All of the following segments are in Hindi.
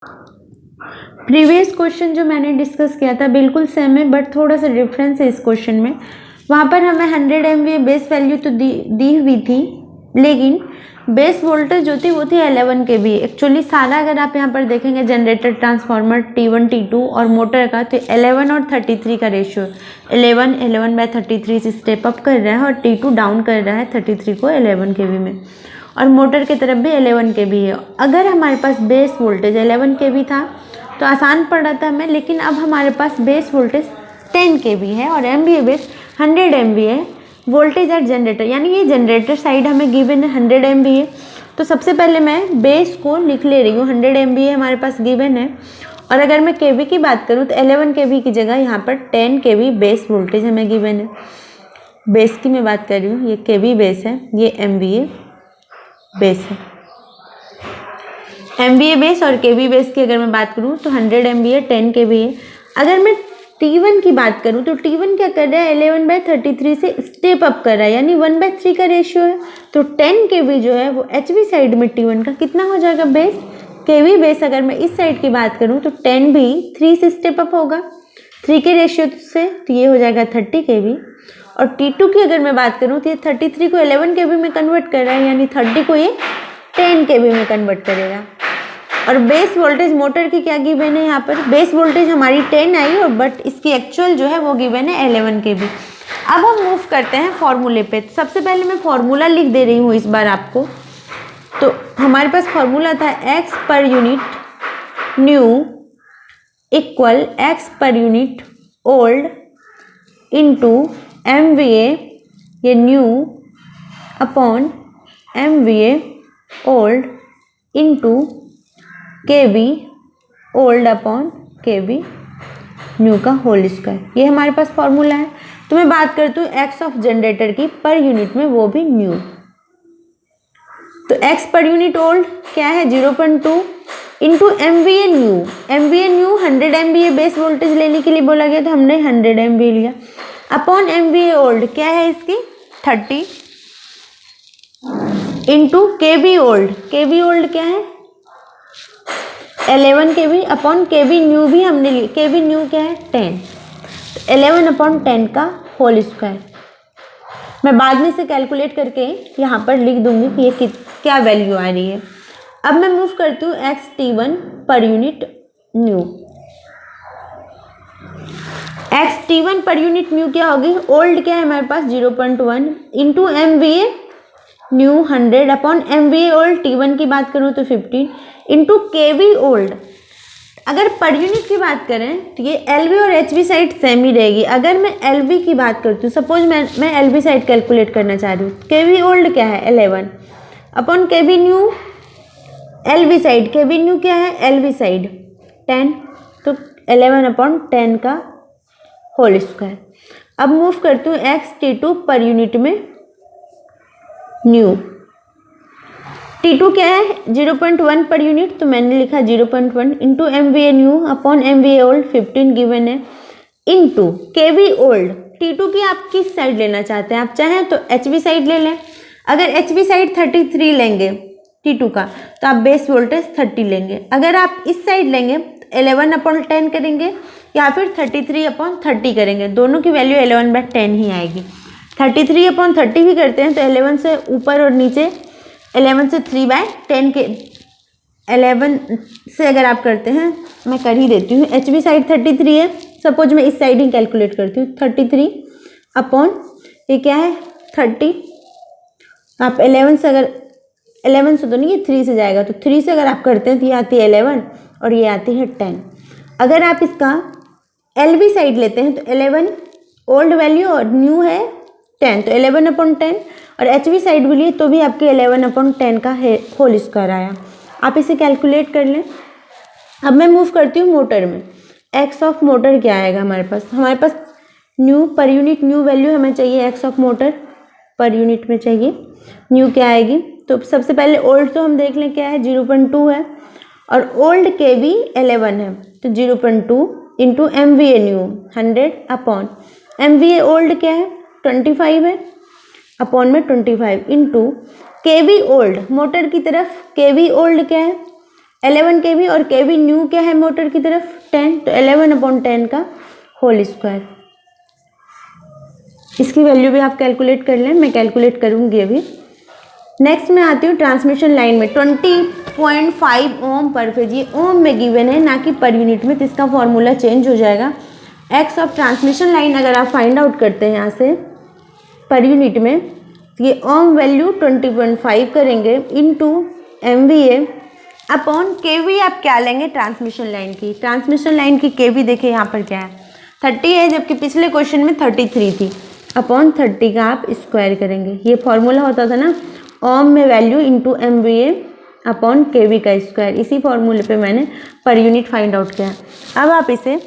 प्रीवियस क्वेश्चन जो मैंने डिस्कस किया था बिल्कुल सेम है, बट थोड़ा सा डिफरेंस है इस क्वेश्चन में। वहाँ पर हमें 100 MVA बेस वैल्यू तो दी हुई थी, लेकिन बेस वोल्टेज जो थी वो थी 11 kV। एक्चुअली सारा अगर आप यहाँ पर देखेंगे जनरेटर, ट्रांसफार्मर, T1 T2 और मोटर का, तो 11 और 33 का रेशियो, 11/33 से स्टेप अप कर रहा है और T2 डाउन कर रहा है 33 को 11 kV में, और मोटर की तरफ भी 11 kV है। अगर हमारे पास बेस वोल्टेज 11 kV था तो आसान पड़ रहा था हमें, लेकिन अब हमारे पास बेस वोल्टेज 10 kV है और MVA बेस 100 MVA है। वोल्टेज एट जनरेटर, यानी ये जनरेटर साइड हमें गिवन है 100 MVA। तो सबसे पहले मैं बेस को लिख ले रही हूँ, 100 MVA हमारे पास गिवन है। और अगर मैं केवी की बात करूँ तो 11 kV की जगह यहाँ पर 10 kV बेस वोल्टेज हमें गिवन है। बेस की मैं बात कर रही हूँ, ये केवी बेस है, ये MVA बेस है। MVA बेस और केवी बेस की अगर मैं बात करूँ तो 100 MVA 10 kV है। अगर मैं T1 की बात करूँ तो T1 क्या कर रहा है, 11/33 से स्टेप अप कर रहा है, यानी 1/3 का रेशियो है। तो 10 kV जो है वो HV साइड में T1 का कितना हो जाएगा, बेस। केवी बेस अगर मैं इस साइड की बात करूँ तो 10 भी 3 से स्टेप अप होगा 3 के रेशियो से, तो ये हो जाएगा 30 kV। और T2 की अगर मैं बात करूँ तो ये 33 को 11 kV में कन्वर्ट कर रहा है, यानी 30 को ये 10 kV में कन्वर्ट करेगा। और बेस वोल्टेज मोटर की क्या गिवन है, यहाँ पर बेस वोल्टेज हमारी 10 आई, और बट इसकी एक्चुअल जो है वो गिवन है 11 kV। अब हम मूव करते हैं फॉर्मूले पे। सबसे पहले मैं फॉर्मूला लिख दे रही हूँ इस बार आपको। तो हमारे पास फॉर्मूला था x पर unit new equal x per unit old into MVA, ये new upon MVA old into KV old upon KV new का होल स्क्वायर। ये हमारे पास फॉर्मूला है। तो मैं बात करती हूँ एक्स ऑफ जनरेटर की पर यूनिट में, वो भी न्यू। तो एक्स पर यूनिट ओल्ड क्या है, 0.2 into MVA new. MVA new 100 MVA base voltage लेने के लिए बोला गया, तो हमने 100 MVA लिया, अपॉन MVA ओल्ड क्या है इसकी 30 into KV old. KV old क्या है 11 kV अपॉन KV न्यू भी हमने ली, KV न्यू क्या है 10, तो 11 अपॉन 10 का होल स्क्वायर। मैं बाद में से कैलकुलेट करके यहाँ पर लिख दूंगी कि ये क्या वैल्यू आ रही है। अब मैं मूव करती हूँ XT1 पर यूनिट न्यू। XT1 पर यूनिट न्यू क्या होगी, ओल्ड क्या है हमारे पास 0.1 into MVA new 100 upon MVA old. T1 की बात करूँ तो 15 इंटू KV ओल्ड। अगर पर यूनिट की बात करें तो ये LV और HV साइड सेम ही रहेगी। अगर मैं LV की बात करती हूँ, सपोज मैं LV साइड कैलकुलेट करना चाह रही हूँ, KV ओल्ड क्या है 11 upon KV new, LV side KV new क्या है LV साइड 10, तो 11 अपॉन 10 का होल स्क्वायर। अब मूव करती हूँ XT2 पर यूनिट में न्यू। T2 क्या है 0.1 पर यूनिट, तो मैंने लिखा 0.1 into MVA new upon MVA old 15 given है, इंटू KV ओल्ड। T2 की आप किस साइड लेना चाहते हैं, आप चाहें तो HV साइड ले लें। अगर HV साइड 33 लेंगे T2 का, तो आप बेस वोल्टेज 30 लेंगे। अगर आप इस साइड लेंगे तो 11 अपॉन 10 करेंगे, या फिर 33 अपॉन 30 करेंगे। दोनों की वैल्यू 11/10 ही आएगी। 33 अपॉन 30 भी करते हैं तो 11 से ऊपर और नीचे, 11 से 3/10 के 11 से अगर आप करते हैं, मैं कर ही देती हूँ। HV साइड 33 है, सपोज मैं इस साइड ही कैलकुलेट करती हूँ, 33 अपॉन ये क्या है 30। आप 11 से, अगर 11 से तो नहीं, ये 3 से जाएगा, तो 3 से अगर आप करते हैं तो ये आती है 11 और ये आती है 10। अगर आप इसका LV साइड लेते हैं तो 11 ओल्ड वैल्यू और न्यू है 10, तो 11 अपॉन 10, और HV साइड भी लिए तो भी आपके 11 अपॉन 10 का होल स्क्वायर आया। आप इसे कैलकुलेट कर लें। अब मैं मूव करती हूँ मोटर में। एक्स ऑफ मोटर क्या आएगा हमारे पास new per unit new value हमें चाहिए, x of motor per unit में चाहिए न्यू क्या आएगी। तो सबसे पहले ओल्ड तो हम देख लें क्या है 0.2 है, और ओल्ड KV 11 है, तो 0.2 into MVA new 100 upon MVA old क्या है 25 है, अपॉन में 25 इंटू KV ओल्ड। मोटर की तरफ KV ओल्ड क्या है 11 kV और kV न्यू क्या है मोटर की तरफ 10, तो 11/10 का होल स्क्वायर। इसकी वैल्यू भी आप कैलकुलेट कर लें, मैं कैलकुलेट करूँगी अभी। नेक्स्ट मैं आती हूँ ट्रांसमिशन लाइन में 20.5 ओम पर फेज, ये ओम में गिवन है ना कि पर यूनिट में, तो इसका फॉर्मूला चेंज हो जाएगा। एक्स ऑफ ट्रांसमिशन लाइन अगर आप फाइंड आउट करते हैं यहाँ से पर यूनिट में, तो ये ओम वैल्यू 20.5 करेंगे इनटू MVA अपॉन KV आप क्या लेंगे ट्रांसमिशन लाइन की। ट्रांसमिशन लाइन की KV देखिए यहाँ पर क्या है 30 है, जबकि पिछले क्वेश्चन में 33 थी। अपॉन 30 का आप स्क्वायर करेंगे, ये फॉर्मूला होता था ना ओम में value into MVA upon KV का स्क्वायर। इसी फॉर्मूले पे मैंने पर यूनिट फाइंड आउट किया। अब आप इसे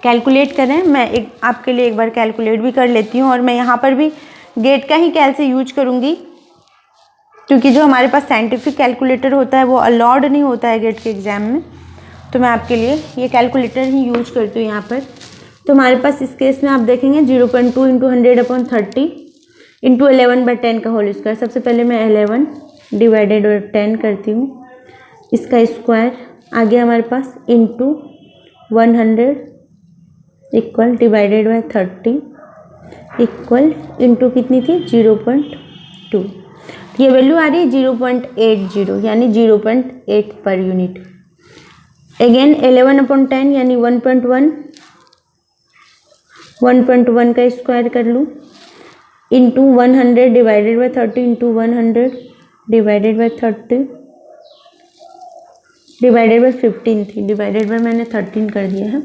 कैलकुलेट करें, मैं आपके लिए एक बार कैलकुलेट भी कर लेती हूँ, और मैं यहाँ पर भी गेट का ही कैल से यूज करूँगी, क्योंकि जो हमारे पास साइंटिफिक कैलकुलेटर होता है वो अलाउड नहीं होता है गेट के एग्ज़ाम में, तो मैं आपके लिए ये कैलकुलेटर ही यूज करती हूँ यहाँ पर। तो हमारे पास इस केस में आप देखेंगे 0.2 इंटू 100/30 इंटू 11/10 का होल स्क्वायर। सबसे पहले मैं 11 डिवाइडेड बाई 10 करती हूँ, इसका स्क्वायर आ गया हमारे पास into 100 equal divided by 30 equal into कितनी थी 0.2। ये वैल्यू आ रही है 0.80 यानी 0.8 पर यूनिट। अगेन 11/10 यानी 1.1 का स्क्वायर कर लूँ into 100 divided by 30 into 100 divided by 30 divided by 15 थी, डिवाइडेड बाई मैंने 13 कर दिया है,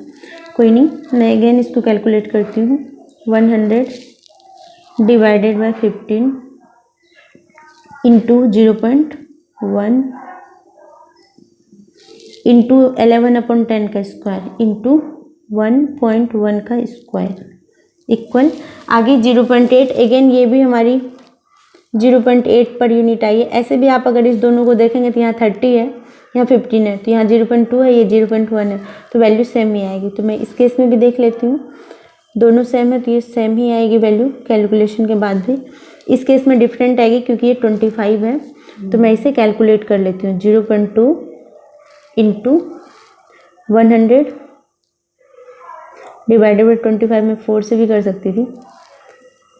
कोई नहीं। मैं अगेन इसको कैलकुलेट करती हूँ 100 डिवाइडेड बाई 15 इंटू 0.1 इंटू 11/10 का स्क्वायर इंटू 1.1 का स्क्वायर इक्वल आगे 0.8। अगेन ये भी हमारी 0.8 पर यूनिट आई है। ऐसे भी आप अगर इस दोनों को देखेंगे तो यहाँ 30 है, यहाँ 15 है, तो यहाँ 0.2 है, ये 0.1 है, तो वैल्यू सेम ही आएगी। तो मैं इस केस में भी देख लेती हूँ, दोनों सेम है तो ये सेम ही आएगी वैल्यू कैलकुलेशन के बाद भी। इस केस में डिफरेंट आएगी क्योंकि ये 25 है, तो मैं इसे कैलकुलेट कर लेती हूँ 0.2 इंटू 100 डिवाइडेड बाई 25 में 4 से भी कर सकती थी,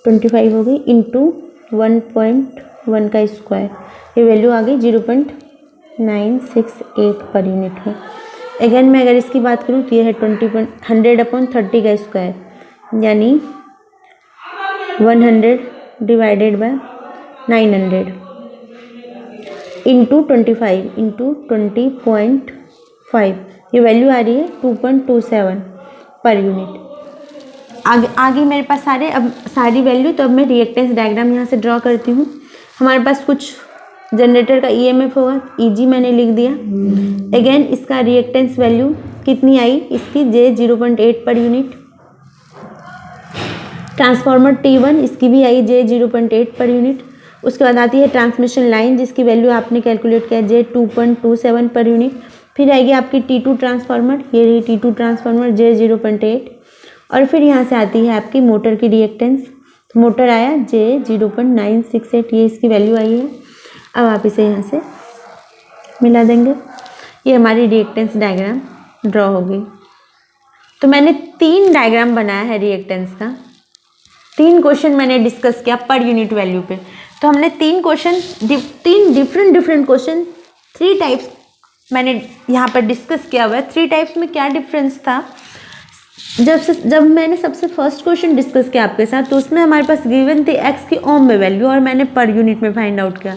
25 हो गई इंटू 1.1 का स्क्वायर, ये वैल्यू आ गई 0.968 पर यूनिट है। अगेन मैं अगर इसकी बात करूँ तो ये है 100/30 का स्क्वायर यानी 100 डिवाइडेड बाय 900 इंटू 25 इंटू 20.5, ये वैल्यू आ रही है 2.27 पर यूनिट। आगे मेरे पास सारी वैल्यू। तो अब मैं रिएक्टेंस डायग्राम यहाँ से ड्रॉ करती हूँ। हमारे पास कुछ जनरेटर का EMF होगा, EG मैंने लिख दिया। अगेन इसका रिएक्टेंस वैल्यू कितनी आई इसकी J 0.8 per unit. Transformer T1 इसकी भी आई J 0.8 पर यूनिट। उसके बाद आती है ट्रांसमिशन लाइन जिसकी वैल्यू आपने कैलकुलेट किया J 2.27 पर यूनिट। फिर आएगी आपकी T2 ट्रांसफार्मर, ये रही T2 ट्रांसफार्मर J 0.8। और फिर यहाँ से आती है आपकी मोटर की रिएक्टेंस, तो मोटर आया J 0.968, ये इसकी वैल्यू आई है। अब आप इसे यहाँ से मिला देंगे, ये हमारी रिएक्टेंस डायग्राम ड्रॉ हो गई। तो मैंने 3 डायग्राम बनाया है रिएक्टेंस का, 3 क्वेश्चन मैंने डिस्कस किया पर यूनिट वैल्यू पे। तो हमने 3 डिफरेंट क्वेश्चन 3 टाइप्स मैंने यहाँ पर डिस्कस किया हुआ है। 3 टाइप्स में क्या डिफरेंस था, जब मैंने सबसे फर्स्ट क्वेश्चन डिस्कस किया आपके साथ तो उसमें हमारे पास गिवन थी एक्स की ओम में वैल्यू और मैंने पर यूनिट में फाइंड आउट किया।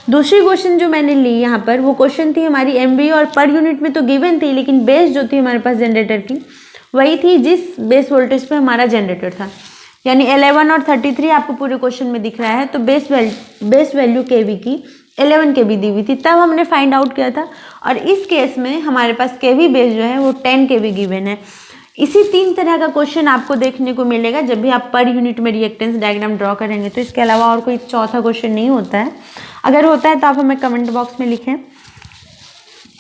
दूसरी क्वेश्चन जो मैंने ली यहाँ पर वो क्वेश्चन थी हमारी MVA और पर यूनिट में तो गिवन थी, लेकिन बेस जो थी हमारे पास जनरेटर की वही थी जिस बेस वोल्टेज पे हमारा जनरेटर था, यानी 11 और 33 आपको पूरे क्वेश्चन में दिख रहा है। तो बेस वैल्यू KV की 11 kV दी हुई थी, तब हमने फाइंड आउट किया था। और इस केस में हमारे पास KV बेस जो है वो 10 kV गिवन है। इसी 3 तरह का क्वेश्चन आपको देखने को मिलेगा जब भी आप पर यूनिट में रिएक्टेंस डायग्राम ड्रॉ करेंगे। तो इसके अलावा और कोई चौथा क्वेश्चन नहीं होता है। अगर होता है तो आप हमें कमेंट बॉक्स में लिखें,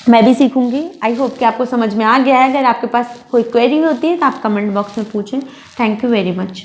मैं भी सीखूंगी। आई होप कि आपको समझ में आ गया है। अगर आपके पास कोई क्वेरी होती है तो आप कमेंट बॉक्स में पूछें। Thank you very much.